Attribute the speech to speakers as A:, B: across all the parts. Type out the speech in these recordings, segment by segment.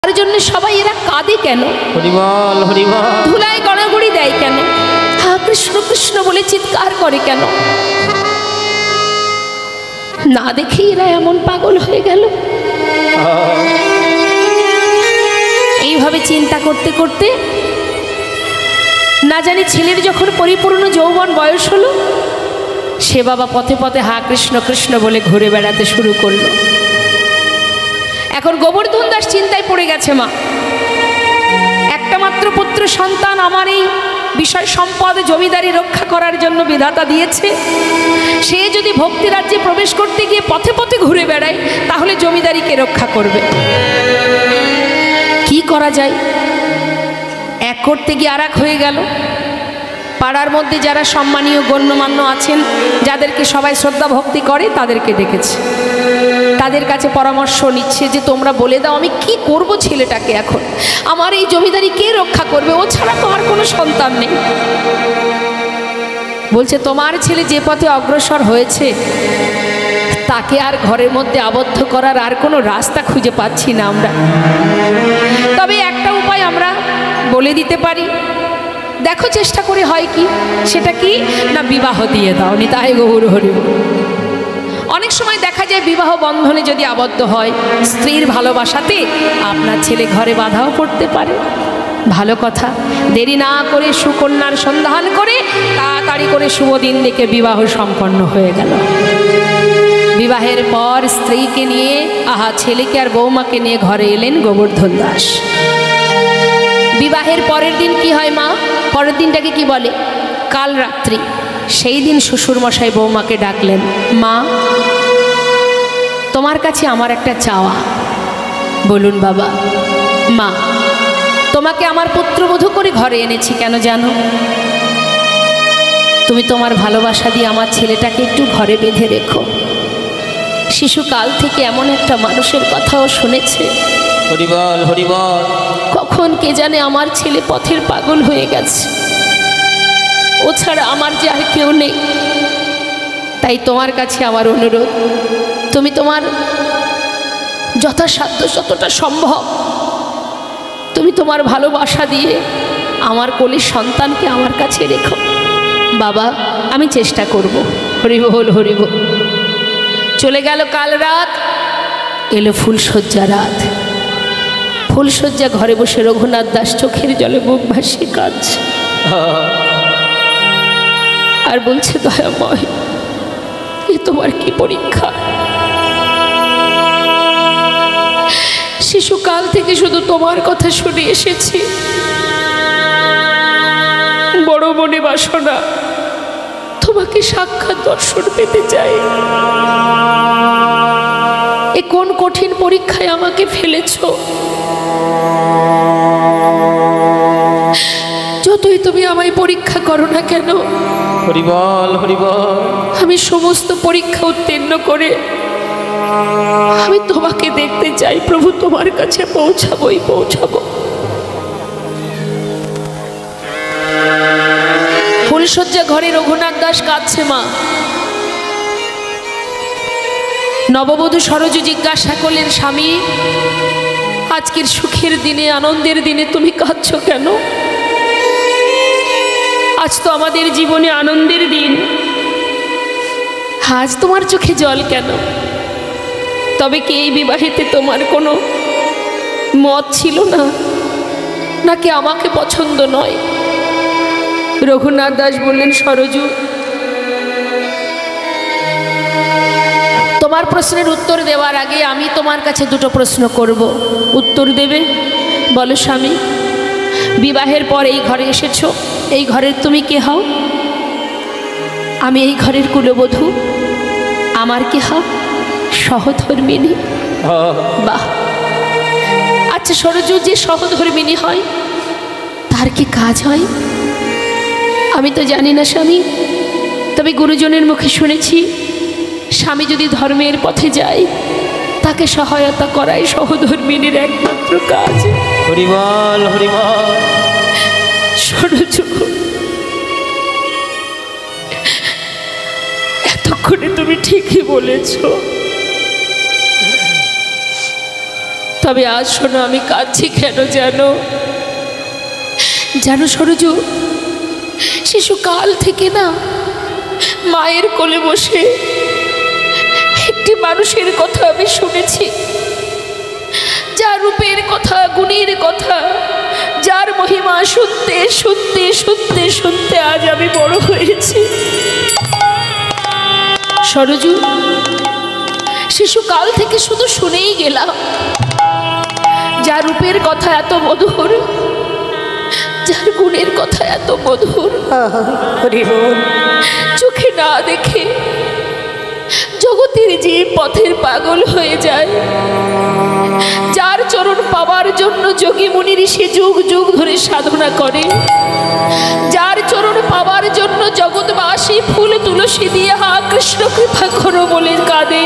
A: তার জন্য সবাই এরা কাঁদে কেন?
B: হরিবল হরিবল।
A: ধুলায় গড়াগড়ি দেয় কেন? হা কৃষ্ণ কৃষ্ণ বলে চিৎকার করে কেন? না দেখে এরা এমন পাগল হয়ে গেল। এইভাবে চিন্তা করতে করতে না জানি ছেলের যখন পরিপূর্ণ যৌবন বয়স হলো, সে বাবা পথে পথে হা কৃষ্ণ কৃষ্ণ বলে ঘুরে বেড়াতে শুরু করলো। এখন গোবর্ধন দাস চিন্তায় পড়ে গেছে। মা, একটা মাত্র পুত্র সন্তান আমার এই বিষয় সম্পদ জমিদারি রক্ষা করার জন্য বিধাতা দিয়েছে, সে যদি ভক্তি রাজ্যে প্রবেশ করতে গিয়ে পথে পথে ঘুরে বেড়ায় তাহলে জমিদারিকে রক্ষা করবে। কি করা যায়? এক করতে গিয়ে আর এক হয়ে গেল। পাড়ার মধ্যে যারা সম্মানীয় গণ্যমান্য আছেন, যাদেরকে সবাই শ্রদ্ধা ভক্তি করে, তাদেরকে ডেকেছে। তাদের কাছে পরামর্শ নিচ্ছে যে তোমরা বলে দাও আমি কি করব ছেলেটাকে, এখন আমার এই জমিদারি কে রক্ষা করবে? ও ছাড়া তো আর কোনো সন্তান নেই। বলছে তোমার ছেলে যে পথে অগ্রসর হয়েছে তাকে আর ঘরের মধ্যে আবদ্ধ করার আর কোনো রাস্তা খুঁজে পাচ্ছি না আমরা। তবে একটা উপায় আমরা বলে দিতে পারি, দেখো চেষ্টা করে হয় কি। সেটা কি না, বিবাহ দিয়ে দাও। নিতাই গৌর হরি। অনেক সময় দেখা যায় বিবাহ বন্ধনে যদি আবদ্ধ হয়, স্ত্রীর ভালোবাসাতে আপনার ছেলে ঘরে বাধাও পড়তে পারে। ভালো কথা, দেরি না করে সুকন্যার সন্ধান করে তাড়াতাড়ি করে শুভ দিন দেখে বিবাহ সম্পন্ন হয়ে গেল। বিবাহের পর স্ত্রীকে নিয়ে, ছেলেকে আর বৌমাকে নিয়ে ঘরে এলেন গোবর্ধন দাস। বিবাহের পরের দিন কি হয় মা? পরের দিনটাকে কি বলে? কাল রাত্রি। সেই দিন শ্বশুরমশাই বৌমাকে ডাকলেন, মা তোমার কাছে আমার একটা চাওয়া। বলুন বাবা। মা, তোমাকে আমার পুত্রবধূ করে ঘরে এনেছি কেন জানো? তুমি তোমার ভালোবাসা দিয়ে আমার ছেলেটাকে একটু ঘরে বেঁধে রেখো। শিশুকাল থেকে এমন একটা মানুষের কথাও শুনেছে,
B: হরিবল হরিবল।
A: কখন কে জানে আমার ছেলে পথের পাগল হয়ে গেছে। ও ছাড়া আমার যে আর কেউ নেই। তাই তোমার কাছে আমার অনুরোধ, তুমি তোমার যথাসাধ্য যতটা সম্ভব তুমি তোমার ভালোবাসা দিয়ে আমার কোলের সন্তানকে আমার কাছে রেখো। বাবা, আমি চেষ্টা করব। হরিবল হরিবল। চলে গেল কাল রাত, এলো ফুলশয্যা রাত। ফুলশয্যা ঘরে বসে রঘুনাথ দাস চোখের জলে বুক ভাসিয়ে কাঁদছে আর বলছে, দয়াময়, এ তোমার কি পরীক্ষা? শিশুকাল থেকে শুধু তোমার কথা শুনে এসেছি, বড় মনে বাসনা তোমাকে সাক্ষাৎ দর্শন পেতে চাই। এ কোন কঠিন পরীক্ষায় আমাকে ফেলেছ? যতই তুমি আমায় পরীক্ষা করো না কেন,
B: হরিবল হরিবল,
A: আমি সমস্ত পরীক্ষা উত্তীর্ণ করে আমি তোমাকে দেখতে চাই প্রভু। তোমার কাছে পৌঁছাবোই পৌঁছাবো। ফুলশয্যা ঘরে রঘুনাথ দাস কাঁদছে। মা, নববধূ সরজু জিজ্ঞাসা করলেন, স্বামী আজকের সুখের দিনে, আনন্দের দিনে তুমি কাঁদছো কেন? আজ তো আমাদের জীবনে আনন্দের দিন, আজ তোমার চোখে জল কেন? তবে কি এই বিবাহেতে তোমার কোনো মত ছিল না, নাকি আমাকে পছন্দ নয়? রঘুনাথ দাস বললেন, সরজু তোমার প্রশ্নের উত্তর দেওয়ার আগে আমি তোমার কাছে দুটো প্রশ্ন করব, উত্তর দেবে? বলো স্বামী। বিবাহের পর এই ঘরে এসেছো, এই ঘরের তুমি কে হও? আমি এই ঘরের কুলবধূ। আমার কে হও? সহধর্মিণী। বাহ! আচ্ছা সরজু, যে সহধর্মিণী হয় তার কি কাজ হয়? আমি তো জানি না স্বামী, তবে গুরুজনের মুখে শুনেছি স্বামী যদি ধর্মের পথে যায় তাকে সহায়তা করাই সহধর্মিণীর একমাত্র কাজ।
B: হরিবল হরিবল।
A: সরজু, এতক্ষণে তুমি ঠিকই বলেছ, তবে আজ শোনো আমি কাঁদছি কেন জানো? জানো সরজু, শিশুকাল থেকে না মায়ের কোলে বসে একটি মানুষের কথা আমি শুনেছি, যার রূপের কথা, গুণের কথা, যার মহিমা শুনতে শুনতে শুনতে শুনতে আজ আমি বড় হয়েছি। সরজু, শিশুকাল থেকে শুধু শুনেই গেলাম, যার রূপের কথা এত মধুর, যার গুণের কথা এত মধুর, চোখে না দেখে জগতের যে পথের পাগল হয়ে যায়, যার চরণ পাওয়ার জন্য যোগী মুনি ঋষি যুগ যুগ ধরে সাধনা করে, যার চরণ পাওয়ার জন্য জগৎবাসী ফুল তুলসী দিয়ে হা কৃষ্ণ কৃপা করো বলে কাঁদে,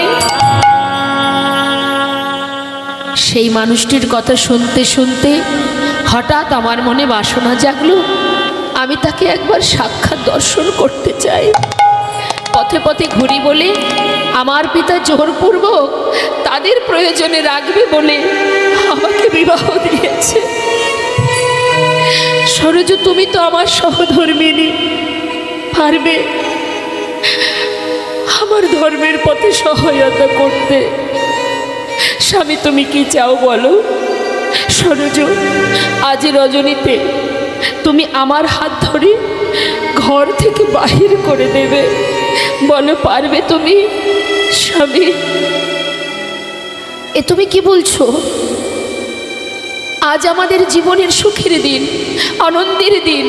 A: সেই মানুষটির কথা শুনতে শুনতে হঠাৎ আমার মনে বাসনা জাগলো, আমি তাকে একবার সাক্ষাৎ দর্শন করতে চাই। পথে পথে ঘুরি বলে আমার পিতা জোরপূর্বক তাদের প্রয়োজনে রাখবে বলে আমাকে বিবাহ দিয়েছে। সরজু, তুমি তো আমার সহধর্মিণী, পারবে আমার ধর্মের পথে সহায়তা করতে? স্বামী, তুমি কি চাও বলো? সরজু, আজ রজনীতে তুমি আমার হাত ধরে ঘর থেকে বাহির করে দেবে, বলো পারবে তুমি? স্বামী, এ তুমি কি বলছো? আজ আমাদের জীবনের সুখের দিন, আনন্দের দিন,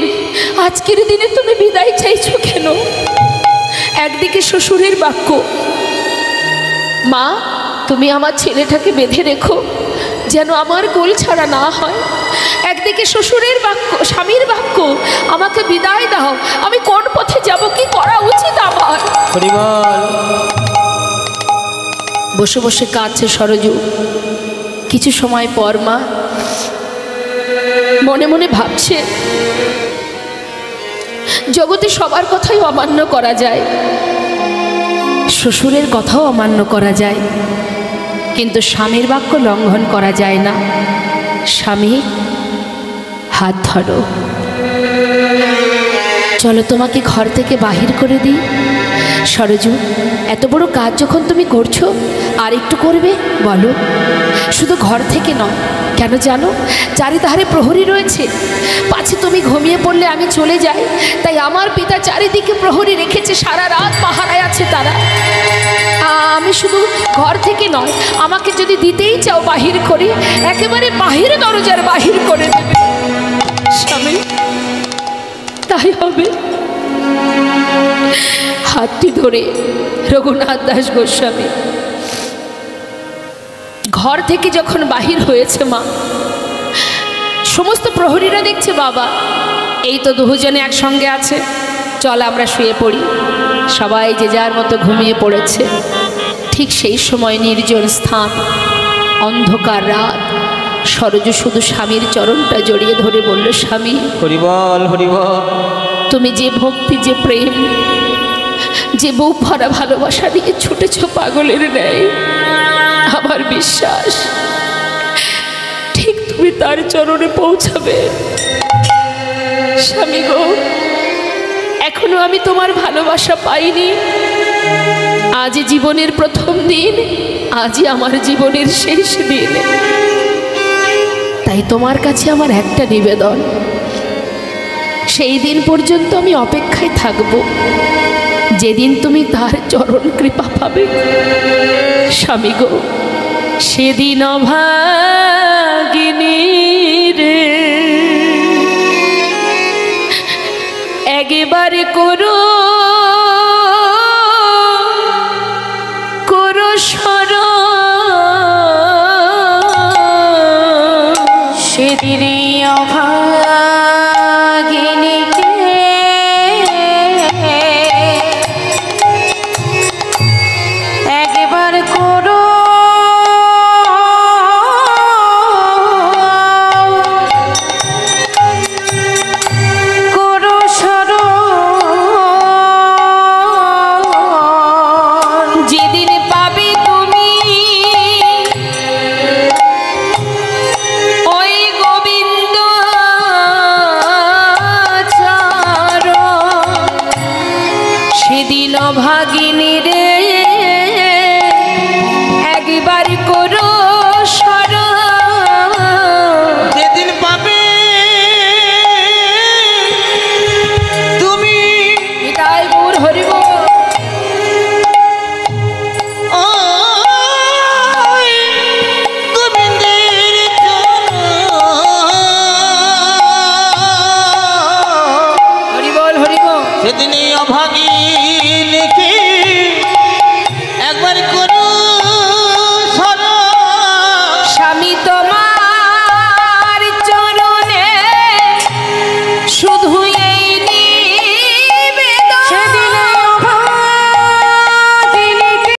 A: আজকের দিনে তুমি বিদায় চাইছো কেন? একদিকে শ্বশুরের বাক্য, মা তুমি আমার ছেলেটাকে বেঁধে রেখো যেন আমার গোল ছাড়া না হয়, একদিকে শ্বশুরের বাক্য, স্বামীর বাক্য, আমাকে বিদায় দাও, আমি কোন পথে যাব, কি করা উচিত আমার? বসে বসে কাঁদছে সরজু। কিছু সময় পর মা মনে মনে ভাবছে, জগতে সবার কথাই অমান্য করা যায়, শ্বশুরের কথাও অমান্য করা যায়, কিন্তু স্বামীর বাক্য লঙ্ঘন করা যায় না। স্বামী, হাত ধরো, চলো তোমাকে ঘর থেকে বাহির করে দিই। সরজু, এত বড় কাজ যখন তুমি করছো, আর একটু করবে বলো? শুধু ঘর থেকে নয়, কেন জানো? চারিধারে প্রহরী রয়েছে, পাছে তুমি ঘুমিয়ে পড়লে আমি চলে যাই, তাই আমার পিতা চারিদিকে প্রহরী রেখেছে, সারা রাত পাহারায় আছে তারা। আমি শুধু ঘর থেকে নয়, আমাকে যদি দিতেই চাও বাহির করে, একেবারে বাহির দরজার বাহির করে দেবে। স্বামী, তাই হবে। হাতটি ধরে রঘুনাথ দাস গোস্বামী ঘর থেকে যখন বাহির হয়েছে, মা সমস্ত প্রহরীরা দেখছে, বাবা এই তো দুজনে একসঙ্গে আছে, চল আমরা শুয়ে পড়ি। সবাই যে যার মতো ঘুমিয়ে পড়েছে। ঠিক সেই সময় নির্জন স্থান, অন্ধকার রাত, সরজু শুধু স্বামীর চরণটা জড়িয়ে ধরে বলল, স্বামী
B: হরিবল হরিবল,
A: তুমি যে ভক্তি, যে প্রেম, যে বুক ভরা ভালোবাসা নিয়ে ছুটেছ পাগলের ন্যায়, আমার বিশ্বাস ঠিক তুমি তার চরণে পৌঁছাবে। স্বামী গো, এখনো আমি তোমার ভালোবাসা পাইনি। আজ জীবনের প্রথম দিন, আজই আমার জীবনের শেষ দিন, তাই তোমার কাছে আমার একটা নিবেদন, সেই দিন পর্যন্ত আমি অপেক্ষায় থাকব, যেদিন তুমি তার চরণ কৃপা পাবে। স্বামী গো, সেদিন অভাগিনী রে, একেবারে করো করো স্মরণ,
C: সেদিনই অভাব